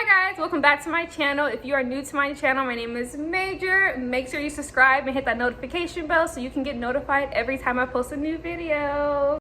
Hi guys, welcome back to my channel. If you are new to my channel, my name is Major. Make sure you subscribe and hit that notification bell so you can get notified every time I post a new video.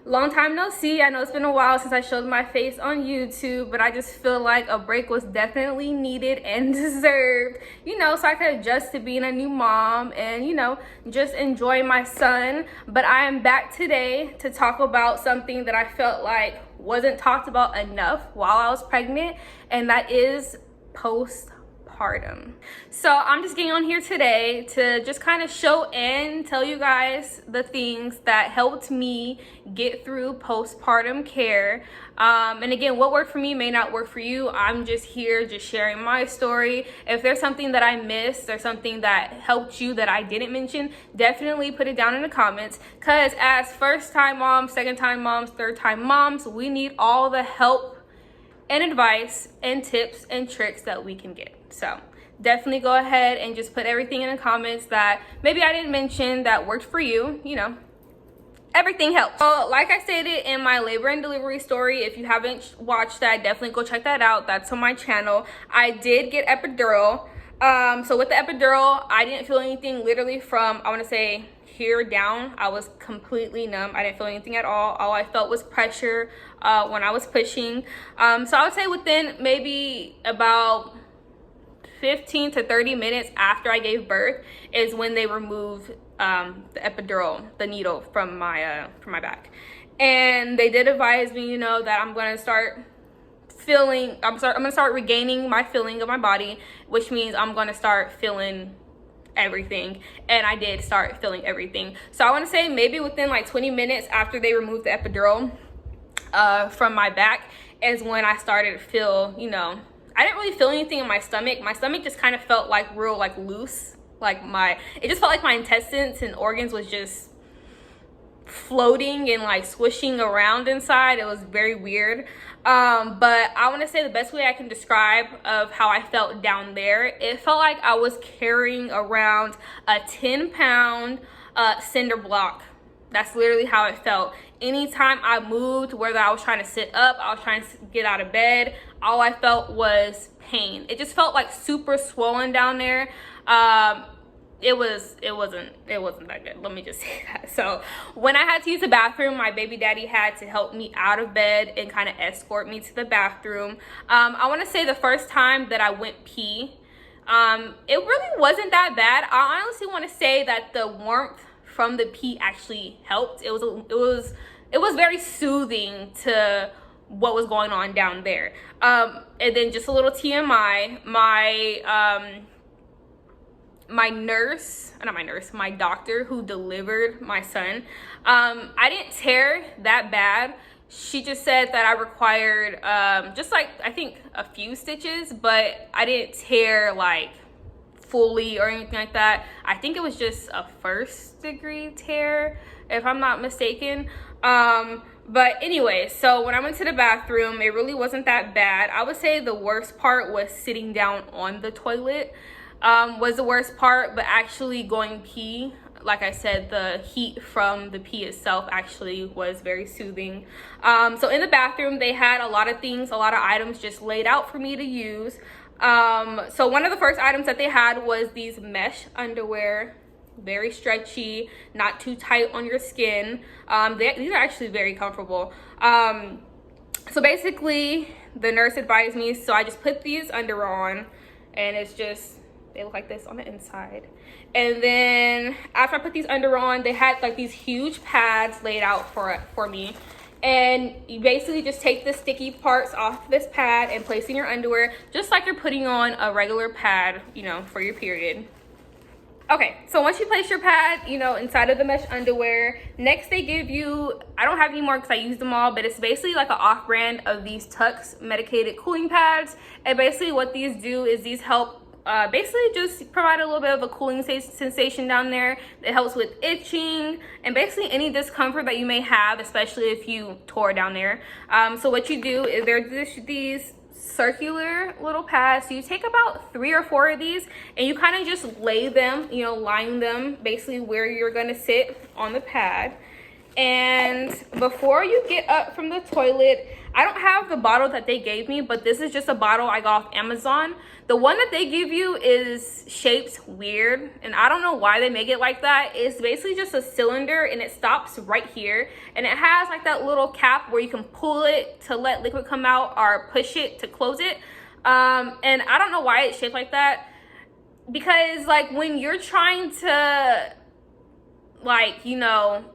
Long time no see. I know it's been a while since I showed my face on YouTube, but I just feel like a break was definitely needed and deserved, so I could adjust to being a new mom and, just enjoy my son. But I am back today to talk about something that I felt like wasn't talked about enough while I was pregnant, and that is postpartum. So I'm just getting on here today to just kind of show and tell you guys the things that helped me get through postpartum care. And again, what worked for me may not work for you. I'm just here just sharing my story. If there's something that I missed or something that helped you that I didn't mention, definitely put it down in the comments, because as first time moms, second time moms, third time moms, we need all the help and advice and tips and tricks that we can get. So definitely go ahead and just put everything in the comments that maybe I didn't mention that worked for you. Everything helps. So like I stated in my labor and delivery story, if you haven't watched that, definitely go check that out. That's on my channel. I did get epidural. So with the epidural, I didn't feel anything literally from, I want to say, here down. I was completely numb. I didn't feel anything at all. All I felt was pressure when I was pushing. So I would say within maybe about 15 to 30 minutes after I gave birth is when they removed the epidural, the needle from my back. And they did advise me, that I'm going to start I'm going to start regaining my feeling of my body, which means I'm going to start feeling everything. And I did start feeling everything. So I want to say maybe within like 20 minutes after they removed the epidural from my back is when I started to feel, I didn't really feel anything in my stomach. My stomach just kind of felt like real like loose. It just felt like my intestines and organs was just floating and like swishing around inside. It was very weird. But I want to say the best way I can describe of how I felt down there, it felt like I was carrying around a 10-pound cinder block. That's literally how it felt. Anytime I moved, whether I was trying to sit up, I was trying to get out of bed, all I felt was pain. It just felt like super swollen down there. It wasn't that good, let me just say that. So when I had to use the bathroom, my baby daddy had to help me out of bed and kind of escort me to the bathroom. I want to say the first time that I went pee, it really wasn't that bad. I honestly want to say that the warmth from the pee actually helped. It was very soothing to what was going on down there. And then just a little TMI, my doctor who delivered my son, I didn't tear that bad. She just said that I required just like I think a few stitches, but I didn't tear like fully or anything like that. I think it was just a 1st degree tear, if I'm not mistaken. But anyway, so when I went to the bathroom, it really wasn't that bad. I would say the worst part was sitting down on the toilet. Was the worst part, but actually going pee, like I said, the heat from the pee itself actually was very soothing. So in the bathroom, they had a lot of things, a lot of items just laid out for me to use. So one of the first items that they had was these mesh underwear, very stretchy, not too tight on your skin. These are actually very comfortable. So basically the nurse advised me, so I just put these under on, and they look like this on the inside. And then after I put these under on, they had like these huge pads laid out for me. And you basically just take the sticky parts off this pad and place in your underwear, just like you're putting on a regular pad, for your period. Okay, so once you place your pad, inside of the mesh underwear, next they give you, I don't have any more because I used them all, but it's basically like an off-brand of these Tux medicated cooling pads. And basically what these do is these help basically just provide a little bit of a cooling sensation down there. It helps with itching and basically any discomfort that you may have, especially if you tore down there. So what you do is there's these circular little pads. So you take about 3 or 4 of these and you kind of just lay them, you know, line them basically where you're going to sit on the pad. And before you get up from the toilet, I don't have the bottle that they gave me, but this is just a bottle I got off Amazon. The one that they give you is shaped weird, and I don't know why they make it like that. It's basically just a cylinder, and it stops right here, and it has like that little cap where you can pull it to let liquid come out or push it to close it. And I don't know why it's shaped like that, because like when you're trying to, like, you know,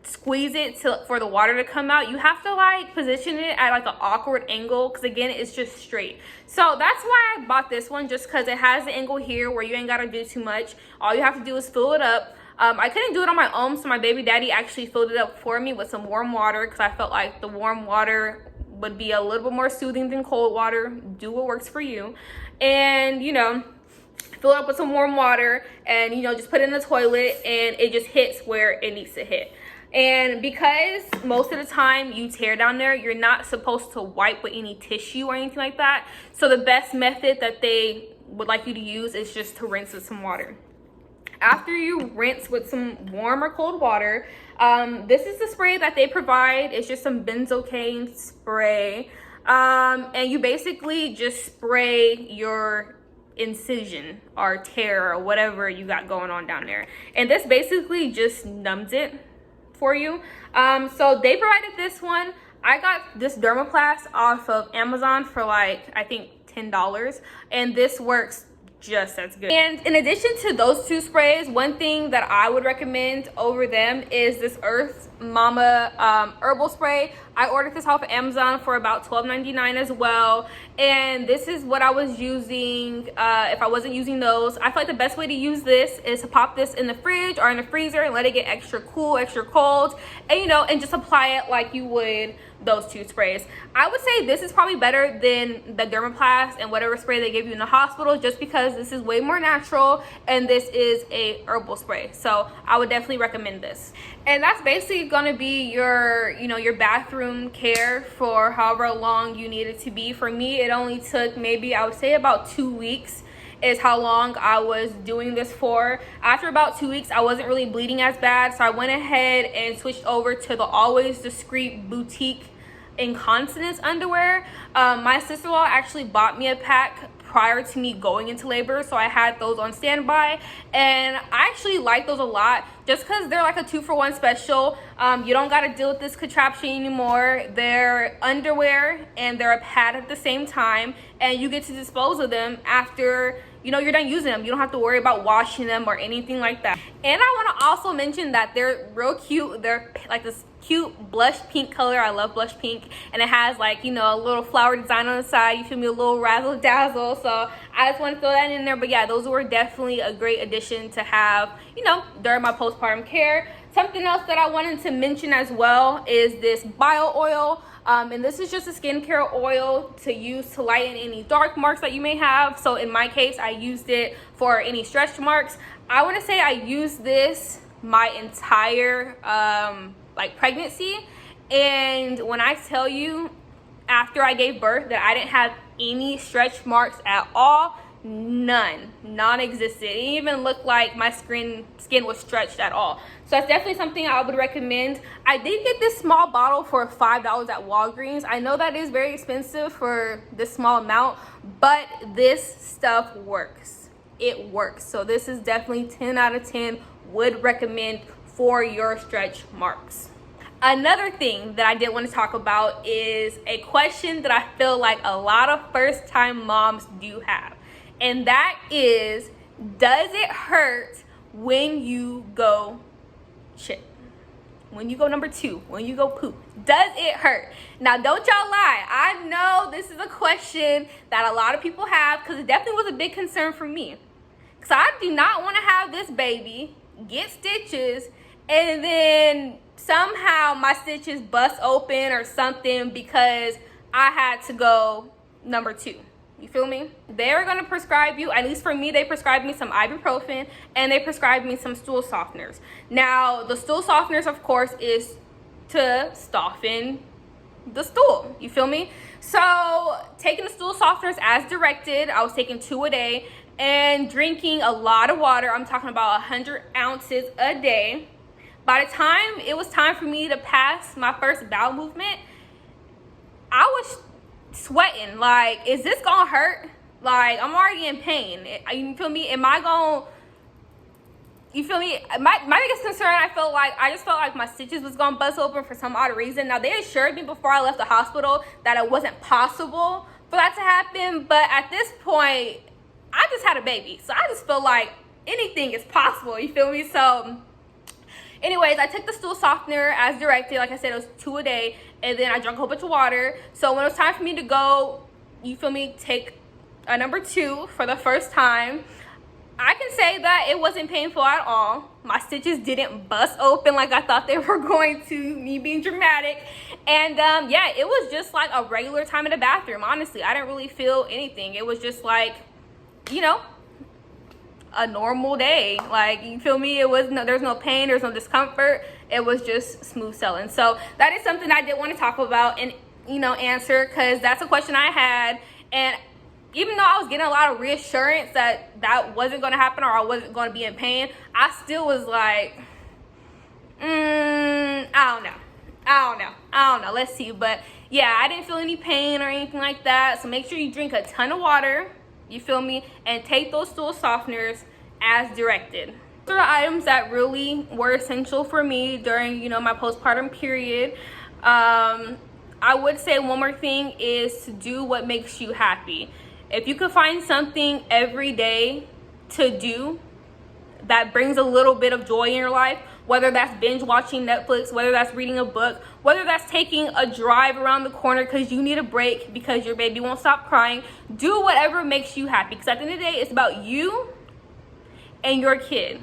squeeze it for the water to come out, you have to like position it at like an awkward angle, because again, it's just straight. So that's why I bought this one, just because it has the angle here where you ain't got to do too much. All you have to do is fill it up. I couldn't do it on my own, so my baby daddy actually filled it up for me with some warm water, because I felt like the warm water would be a little bit more soothing than cold water. Do what works for you. And you know, fill it up with some warm water and, you know, just put it in the toilet, and it just hits where it needs to hit. And because most of the time you tear down there, you're not supposed to wipe with any tissue or anything like that. So the best method that they would like you to use is just to rinse with some water. After you rinse with some warm or cold water, this is the spray that they provide. It's just some benzocaine spray. And you basically just spray your incision or tear or whatever you got going on down there. And this basically just numbs it for you. So they provided this one. I got this dermaplast off of Amazon for like, I think $10, and this works just as good. And in addition to those 2 sprays, one thing that I would recommend over them is this Earth Mama herbal spray. I ordered this off of Amazon for about $12.99 as well, and this is what I was using if I wasn't using those. I feel like the best way to use this is to pop this in the fridge or in the freezer and let it get extra cool, extra cold, and you know, and just apply it like you would those 2 sprays. I would say this is probably better than the dermaplast and whatever spray they give you in the hospital, just because this is way more natural and this is a herbal spray. So I would definitely recommend this. And that's basically going to be your, you know, your bathroom care for however long you need it to be. For me, it only took maybe, I would say, about 2 weeks is how long I was doing this for. After about 2 weeks, I wasn't really bleeding as bad, so I went ahead and switched over to the Always Discreet Boutique incontinence underwear. My sister-in-law actually bought me a pack prior to me going into labor, so I had those on standby, and I actually like those a lot, just because they're like a 2-for-1 special. You don't got to deal with this contraption anymore. They're underwear and they're a pad at the same time, and you get to dispose of them after, you know, you're done using them. You don't have to worry about washing them or anything like that. And I want to also mention that they're real cute. They're like this cute blush pink color. I love blush pink, and it has like, you know, a little flower design on the side. You feel me? A little razzle dazzle. So I just want to throw that in there. But yeah, those were definitely a great addition to have, you know, during my postpartum care. Something else that I wanted to mention as well is this bio oil. And this is just a skincare oil to use to lighten any dark marks that you may have. So in my case, I used it for any stretch marks. I want to say I used this my entire like pregnancy, and when I tell you, after I gave birth, that I didn't have any stretch marks at all. None, non-existent. It didn't even look like my skin was stretched at all. So that's definitely something I would recommend. I did get this small bottle for $5 at Walgreens. I know that is very expensive for this small amount, but this stuff works. It works. So this is definitely 10 out of 10 would recommend for your stretch marks. Another thing that I did want to talk about is a question that I feel like a lot of first-time moms do have. And that is, does it hurt when you go shit? When you go number 2, when you go poop, does it hurt? Now, don't y'all lie. I know this is a question that a lot of people have, because it definitely was a big concern for me. Because I do not want to have this baby get stitches and then somehow my stitches bust open or something because I had to go number 2. You feel me? They're gonna prescribe you, at least for me, they prescribed me some ibuprofen and they prescribed me some stool softeners. Now, the stool softeners, of course, is to soften the stool. You feel me? So, taking the stool softeners as directed, I was taking 2 a day and drinking a lot of water. I'm talking about 100 ounces a day. By the time it was time for me to pass my first bowel movement, I was sweating. Like, is this gonna hurt? Like, I'm already in pain. You feel me? Am I gonna, you feel me? My biggest concern, I just felt like my stitches was gonna bust open for some odd reason. Now, they assured me before I left the hospital that it wasn't possible for that to happen, but at this point, I just had a baby, so I just feel like anything is possible. You feel me? So anyways, I took the stool softener as directed. Like I said, it was 2 a day, and then I drank a whole bunch of water. So when it was time for me to go, you feel me, take a number 2 for the first time, I can say that it wasn't painful at all. My stitches didn't bust open like I thought they were going to, me being dramatic. And yeah, it was just like a regular time in the bathroom, honestly. I didn't really feel anything. It was just like, you know, a normal day. Like, you feel me? It was there's no pain, there's no discomfort. It was just smooth sailing. So that is something I did want to talk about and, you know, answer, because that's a question I had. And even though I was getting a lot of reassurance that that wasn't going to happen or I wasn't going to be in pain, I still was like, I don't know. Let's see. But yeah, I didn't feel any pain or anything like that. So make sure you drink a ton of water. You feel me? And take those stool softeners as directed. Those are the items that really were essential for me during, you know, my postpartum period. I would say one more thing is to do what makes you happy. If you could find something every day to do that brings a little bit of joy in your life, whether that's binge watching Netflix, whether that's reading a book, whether that's taking a drive around the corner because you need a break because your baby won't stop crying, do whatever makes you happy. Because at the end of the day, it's about you and your kid.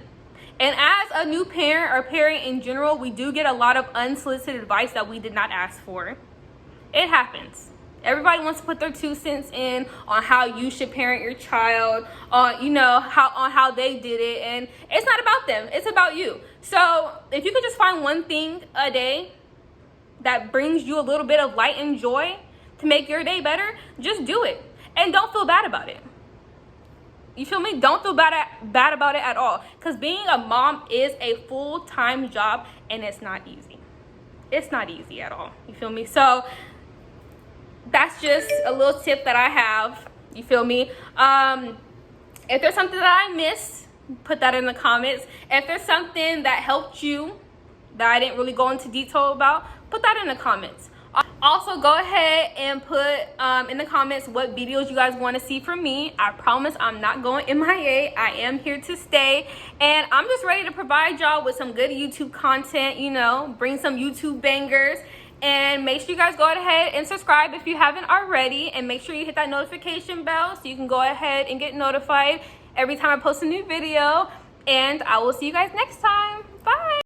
And as a new parent or parent in general, we do get a lot of unsolicited advice that we did not ask for. It happens. Everybody wants to put their 2 cents in on how you should parent your child, on, you know, how they did it, and it's not about them, it's about you. So if you could just find one thing a day that brings you a little bit of light and joy to make your day better, just do it. And don't feel bad about it. You feel me? Don't feel bad about it at all. Because being a mom is a full-time job, and it's not easy. It's not easy at all. You feel me? So that's just a little tip that I have. You feel me? If there's something that I missed, put that in the comments. If there's something that helped you that I didn't really go into detail about, put that in the comments. Also, go ahead and put in the comments what videos you guys want to see from me. I promise I'm not going MIA. I am here to stay. And I'm just ready to provide y'all with some good YouTube content, you know, bring some YouTube bangers. And make sure you guys go ahead and subscribe if you haven't already. And make sure you hit that notification bell so you can go ahead and get notified every time I post a new video. And I will see you guys next time.